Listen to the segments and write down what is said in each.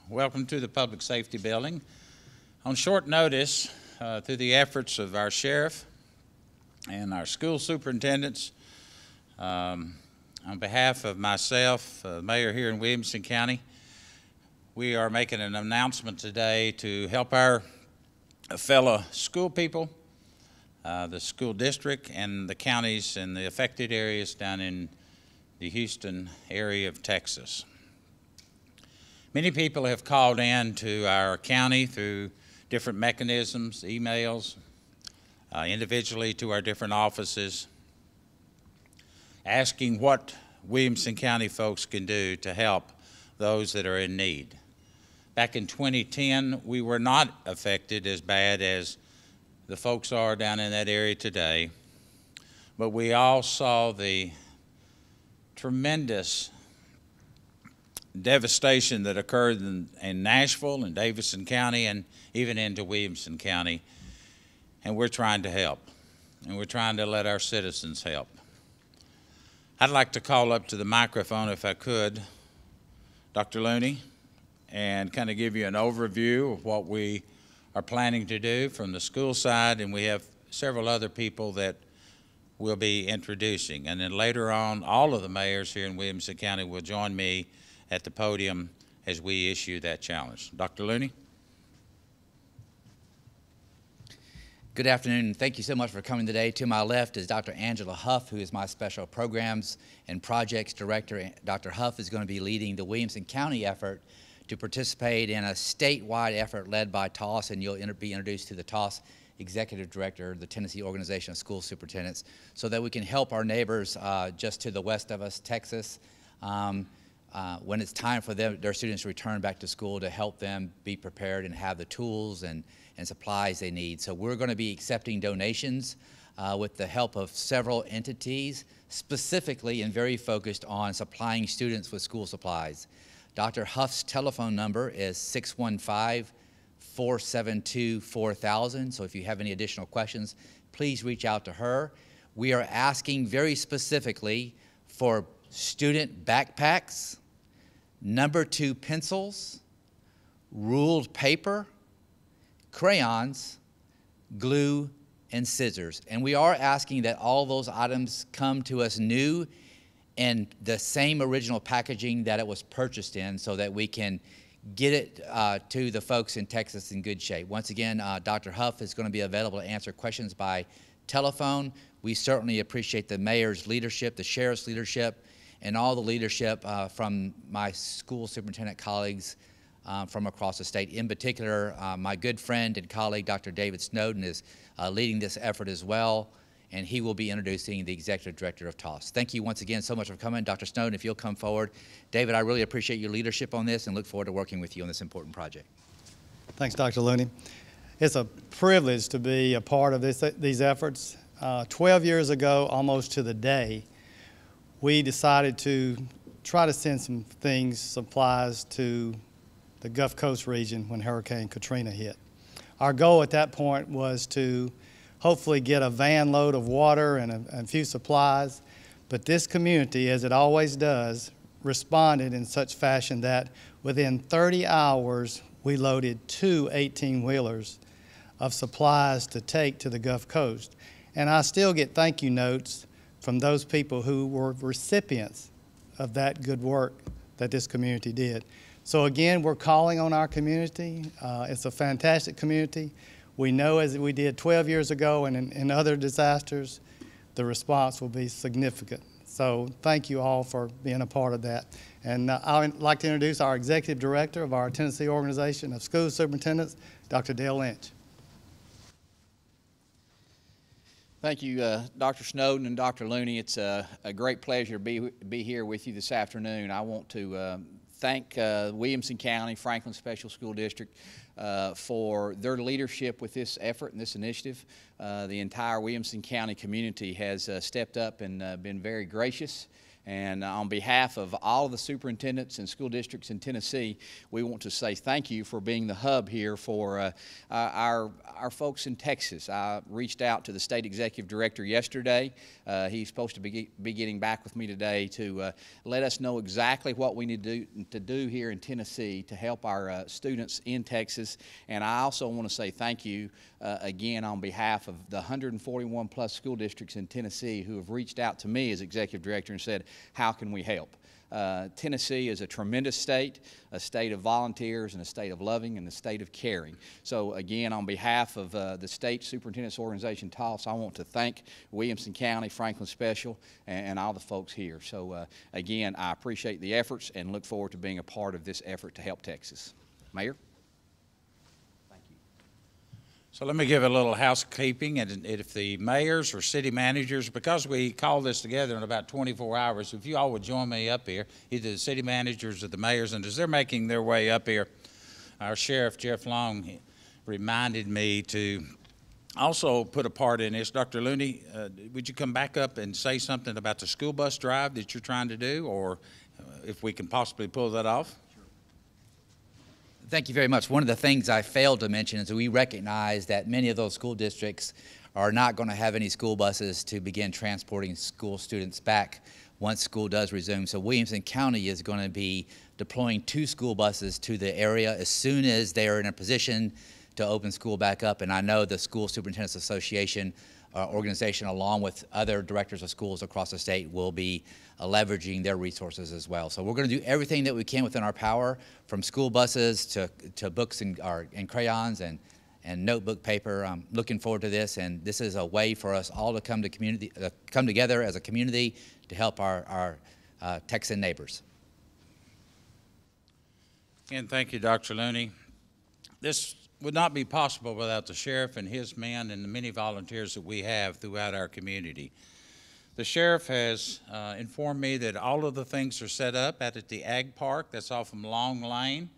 Welcome to the Public Safety Building. On short notice, through the efforts of our sheriff and our school superintendents, on behalf of myself, mayor here in Williamson County, we are making an announcement today to help our fellow school people, the school district, and the counties and the affected areas down in the Houston area of Texas. Many people have called in to our county through different mechanisms, emails, individually to our different offices, asking what Williamson County folks can do to help those that are in need. Back in 2010, we were not affected as bad as the folks are down in that area today, but we all saw the tremendous devastation that occurred in Nashville and Davidson County and even into Williamson County, and we're trying to help, and we're trying to let our citizens help. I'd like to call up to the microphone, if I could, Dr. Looney, and kind of give you an overview of what we are planning to do from the school side, and we have several other people that we'll be introducing. And then later on, all of the mayors here in Williamson County will join me at the podium as we issue that challenge. Dr. Looney? Good afternoon, and thank you so much for coming today. To my left is Dr. Angela Huff, who is my Special Programs and Projects Director. Dr. Huff is going to be leading the Williamson County effort to participate in a statewide effort led by TOSS, and you'll be introduced to the TOSS Executive Director, the Tennessee Organization of School Superintendents, so that we can help our neighbors just to the west of us, Texas, when it's time for their students to return back to school, to help them be prepared and have the tools and supplies they need. So we're going to be accepting donations with the help of several entities, specifically and very focused on supplying students with school supplies. Dr. Huff's telephone number is 615-472-4000. So if you have any additional questions, please reach out to her. We are asking very specifically for student backpacks, number 2 pencils, ruled paper, crayons, glue, and scissors. And we are asking that all those items come to us new in the same original packaging that it was purchased in, so that we can get it to the folks in Texas in good shape. Once again, Dr. Huff is going to be available to answer questions by telephone. We certainly appreciate the mayor's leadership, the sheriff's leadership, and all the leadership from my school superintendent colleagues from across the state. In particular, my good friend and colleague, Dr. David Snowden, is leading this effort as well, and he will be introducing the Executive Director of TOSS. Thank you once again so much for coming. Dr. Snowden, if you'll come forward. David, I really appreciate your leadership on this and look forward to working with you on this important project. Thanks, Dr. Looney. It's a privilege to be a part of these efforts. 12 years ago, almost to the day, we decided to try to send some things, supplies, to the Gulf Coast region when Hurricane Katrina hit. Our goal at that point was to hopefully get a van load of water and a few supplies, but this community, as it always does, responded in such fashion that within 30 hours we loaded 2 18-wheelers of supplies to take to the Gulf Coast. And I still get thank you notes from those people who were recipients of that good work that this community did. So again, we're calling on our community. It's a fantastic community. We know, as we did 12 years ago and in other disasters, the response will be significant. So thank you all for being a part of that. And I'd like to introduce our Executive Director of our Tennessee Organization of School Superintendents, Dr. Dale Lynch. Thank you, Dr. Snowden and Dr. Looney. It's a great pleasure to be here with you this afternoon. I want to thank Williamson County, Franklin Special School District for their leadership with this effort and this initiative. The entire Williamson County community has stepped up and been very gracious And on behalf of all of the superintendents and school districts in Tennessee, we want to say thank you for being the hub here for our folks in Texas. I reached out to the state executive director yesterday. He's supposed to be getting back with me today to let us know exactly what we need to do here in Tennessee to help our students in Texas. And I also want to say thank you again on behalf of the 141 plus school districts in Tennessee who have reached out to me as executive director and said, how can we help? Tennessee is a tremendous state, a state of volunteers and a state of loving and a state of caring. So again, on behalf of the state superintendent's organization, TOSS, I want to thank Williamson County, Franklin Special, and all the folks here. So again, I appreciate the efforts and look forward to being a part of this effort to help Texas. Mayor? So let me give a little housekeeping, and if the mayors or city managers, because we call this together in about 24 hours, if you all would join me up here, either the city managers or the mayors, and as they're making their way up here, our Sheriff Jeff Long reminded me to also put a part in this. Dr. Looney, would you come back up and say something about the school bus drive that you're trying to do, or if we can possibly pull that off? Thank you very much. One of the things I failed to mention is that we recognize that many of those school districts are not going to have any school buses to begin transporting school students back once school does resume. So Williamson County is going to be deploying 2 school buses to the area as soon as they are in a position to open school back up. And I know the School Superintendents Association organization, along with other directors of schools across the state, will be leveraging their resources as well. So we're going to do everything that we can within our power, from school buses to books and crayons and notebook paper. I'm looking forward to this, and this is a way for us all to come together as a community to help our Texan neighbors. Again, thank you, Dr. Looney. This would not be possible without the sheriff and his men and the many volunteers that we have throughout our community. The sheriff has informed me that all of the things are set up at the Ag Park. That's off from Long Lane.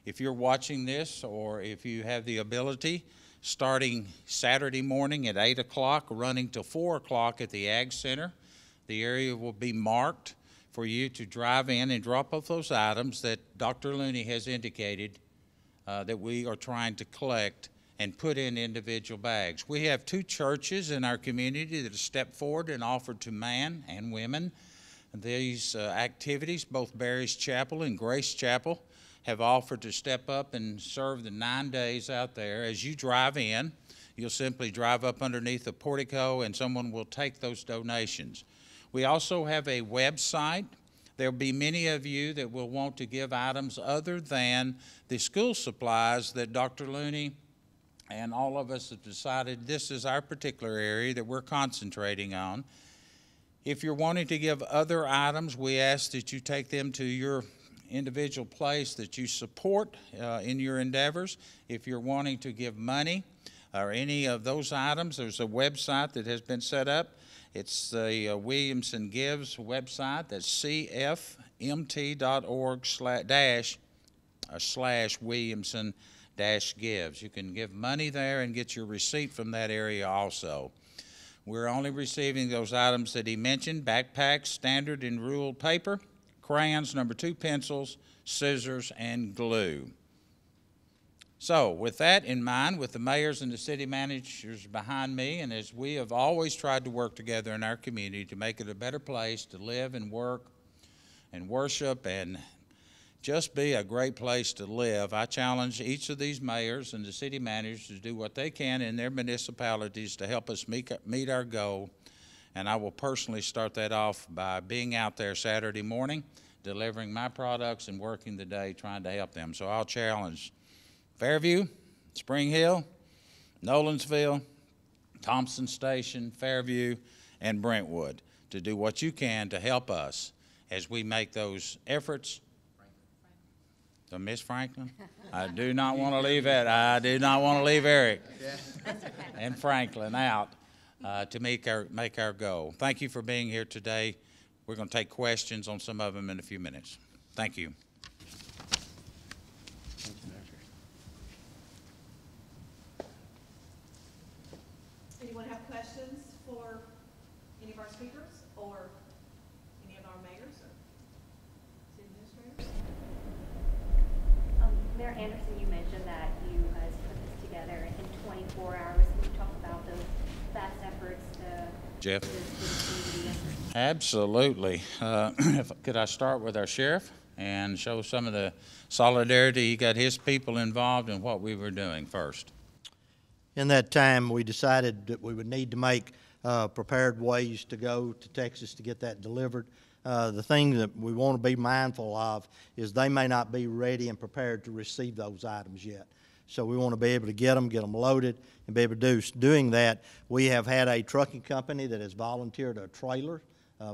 If you're watching this, or if you have the ability, starting Saturday morning at 8 o'clock, running till 4 o'clock at the Ag Center, the area will be marked for you to drive in and drop off those items that Dr. Looney has indicated that we are trying to collect and put in individual bags. We have 2 churches in our community that have stepped forward and offered to man and women these activities. Both Barry's Chapel and Grace Chapel have offered to step up and serve the 9 days out there. As you drive in, you'll simply drive up underneath the portico and someone will take those donations. We also have a website. There'll be many of you that will want to give items other than the school supplies that Dr. Looney and all of us have decided this is our particular area that we're concentrating on. If you're wanting to give other items, we ask that you take them to your individual place that you support in your endeavors. If you're wanting to give money or any of those items, there's a website that has been set up. It's the Williamson Gives website. That's cfmt.org/Williamson-Gives. You can give money there and get your receipt from that area also. We're only receiving those items that he mentioned: backpacks, standard and ruled paper, crayons, number 2 pencils, scissors, and glue. So with that in mind, with the mayors and the city managers behind me, and as we have always tried to work together in our community to make it a better place to live and work and worship and just be a great place to live, I challenge each of these mayors and the city managers to do what they can in their municipalities to help us meet our goal. And I will personally start that off by being out there Saturday morning, delivering my products and working the day trying to help them. So I'll challenge Fairview, Spring Hill, Nolensville, Thompson Station, Fairview, and Brentwood to do what you can to help us as we make those efforts. So Miss Franklin, I do not want to leave it. I do not want to leave Eric and Franklin out to make our goal. Thank you for being here today. We're going to take questions on some of them in a few minutes. Thank you. Anyone have questions for any of our speakers or any of our Anderson, you mentioned that you guys put this together in 24 hours. Can you talk about those fast efforts to Jeff? to the community? Absolutely. Could I start with our sheriff and show some of the solidarity? He got his people involved in what we were doing first. In that time, we decided that we would need to make prepared ways to go to Texas to get that delivered. The thing that we want to be mindful of is they may not be ready and prepared to receive those items yet. So we want to be able to get them loaded, and be able to doing that. We have had a trucking company that has volunteered a trailer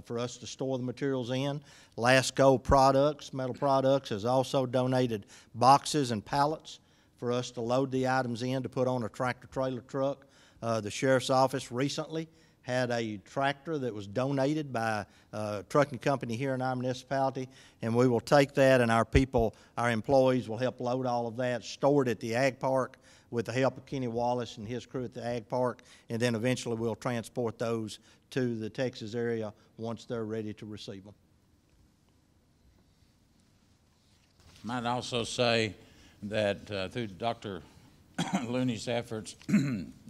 for us to store the materials in. Lasco Products, Metal Products, has also donated boxes and pallets for us to load the items in to put on a tractor-trailer truck. The Sheriff's Office recently had a tractor that was donated by a trucking company here in our municipality, and we will take that, and our people, our employees will help load all of that, store it at the Ag Park with the help of Kenny Wallace and his crew at the Ag Park, and then eventually we'll transport those to the Texas area once they're ready to receive them. Might also say that through Dr. Looney's efforts,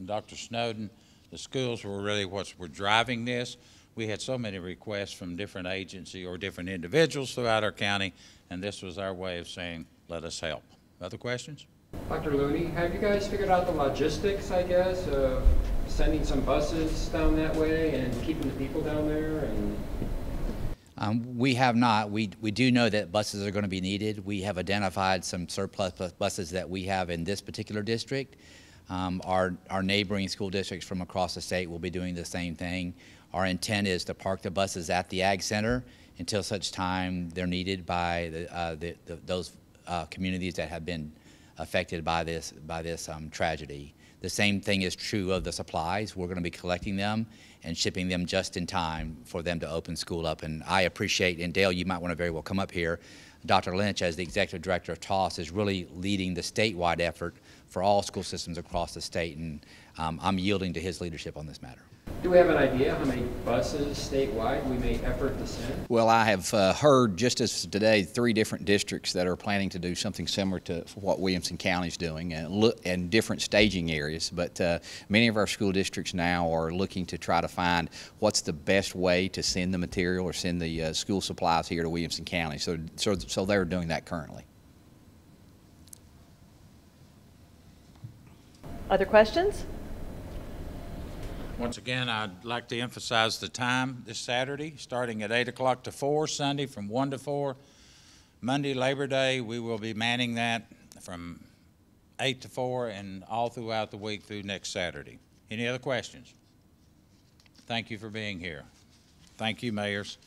Dr. Snowden, the schools were really what were driving this. We had so many requests from different agencies or different individuals throughout our county, and this was our way of saying, let us help. Other questions? Dr. Looney, have you guys figured out the logistics, I guess, of sending some buses down that way and keeping the people down there? And We have not. We do know that buses are going to be needed. We have identified some surplus buses that we have in this particular district. Our neighboring school districts from across the state will be doing the same thing. Our intent is to park the buses at the Ag Center until such time they're needed by those communities that have been affected by this tragedy. The same thing is true of the supplies. We're going to be collecting them and shipping them just in time for them to open school up. And I appreciate, and Dale, you might want to very well come up here, Dr. Lynch, as the executive director of TOSS, is really leading the statewide effort for all school systems across the state, and I'm yielding to his leadership on this matter. do we have an idea how many buses statewide we may effort to send? Well, I have heard just as today 3 different districts that are planning to do something similar to what Williamson County is doing, and different staging areas. But many of our school districts now are looking to try to find what's the best way to send the material or send the school supplies here to Williamson County. So they're doing that currently. Other questions? Once again, I'd like to emphasize the time this Saturday, starting at 8 o'clock to 4, Sunday from 1 to 4. Monday, Labor Day, we will be manning that from 8 to 4 and all throughout the week through next Saturday. Any other questions? Thank you for being here. Thank you, mayors.